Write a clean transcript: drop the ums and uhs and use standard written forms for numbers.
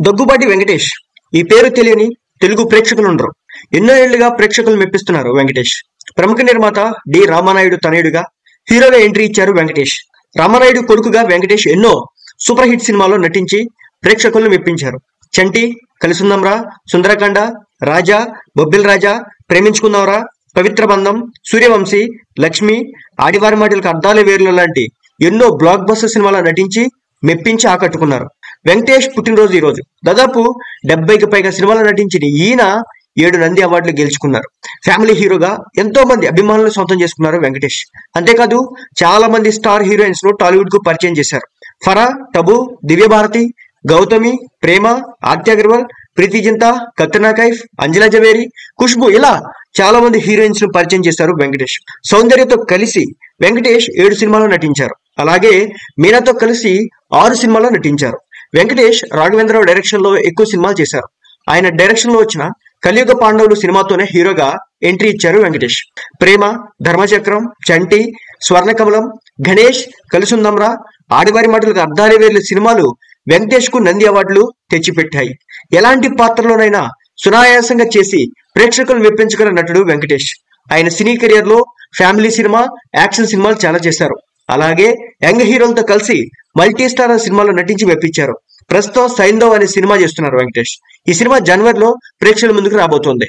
దగ్గుబాటి వెంకటేష్ ఈ పేరు తెలియని తెలుగు ప్రేక్షకులు ఉండరు. ఎన్నో ఏళ్లుగా ప్రేక్షకులు మెప్పిస్తున్నారు వెంకటేష్. ప్రముఖ నిర్మాత డి రామానాయుడు తనయుడుగా హీరోగా ఎంట్రీ ఇచ్చారు వెంకటేష్. రామానాయుడు కొడుకుగా వెంకటేష్ ఎన్నో సూపర్ హిట్ సినిమాల్లో నటించి ప్రేక్షకులను మెప్పించారు. చంటి, కలిసుందంరా, సుందరకాండ, రాజా, బొబ్బిల్ రాజా, ప్రేమించుకుందాంరా, పవిత్ర బంధం, సూర్యవంశీ, లక్ష్మి, ఆడివారి మాటలకు అర్థాలే వేర్లు లాంటి ఎన్నో బ్లాక్ బస్టర్ సినిమాల్లో నటించి మెప్పించి ఆకట్టుకున్నారు. వెంకటేష్ పుట్టినరోజు ఈ రోజు. దాదాపు 70కి పైగా సినిమాల్లో నటించిన ఈయన 7 నంది అవార్డులు గెలుచుకున్నారు. ఫ్యామిలీ హీరోగా ఎంతో మంది అభిమానులు సొంతం చేసుకున్నారు వెంకటేష్. అంతేకాదు చాలా మంది స్టార్ హీరోయిన్స్ ను టాలీవుడ్ కు పరిచయం చేశారు. ఫరా, టబు, దివ్యభారతి, గౌతమి, ప్రేమ, ఆద్య అగర్వాల్, ప్రీతి జింతా, కత్రినా కైఫ్, అంజలా జవేరి, ఖుష్బు ఇలా చాలా మంది హీరోయిన్స్ ను పరిచయం చేశారు వెంకటేష్. సౌందర్యతో కలిసి వెంకటేష్ 7 సినిమాల్లో నటించారు. అలాగే మీనాతో కలిసి 6 సినిమాల్లో నటించారు. వెంకటేష్ రాఘవేంద్రరావు డైరెక్షన్ లో ఎక్కువ సినిమాలు చేశారు. ఆయన డైరెక్షన్ లో వచ్చిన కలియుగ పాండవులు సినిమాతోనే హీరోగా ఎంట్రీ ఇచ్చారు వెంకటేష్. ప్రేమ, ధర్మచక్రం, చంటి, స్వర్ణకమలం, గణేష్, కలిసుందంరా, ఆడివారి మాటలకు అర్థాలే వేర్లు సినిమాలు వెంకటేష్ కు నంది అవార్డులు తెచ్చిపెట్టాయి. ఎలాంటి పాత్రలోనైనా సునాయాసంగా చేసి ప్రేక్షకులు మెప్పించగల నటుడు వెంకటేష్. ఆయన సినీ కెరియర్ లో ఫ్యామిలీ సినిమా, యాక్షన్ సినిమాలు చాలా చేశారు. అలాగే యంగ్ హీరోలతో కలిసి మల్టీ స్టార్ సినిమాలో నటించి మెప్పించారు. ప్రస్తుతం సైంధవ్ అనే సినిమా చేస్తున్నారు వెంకటేష్. ఈ సినిమా జనవరిలో ప్రేక్షకుల ముందుకు రాబోతోంది.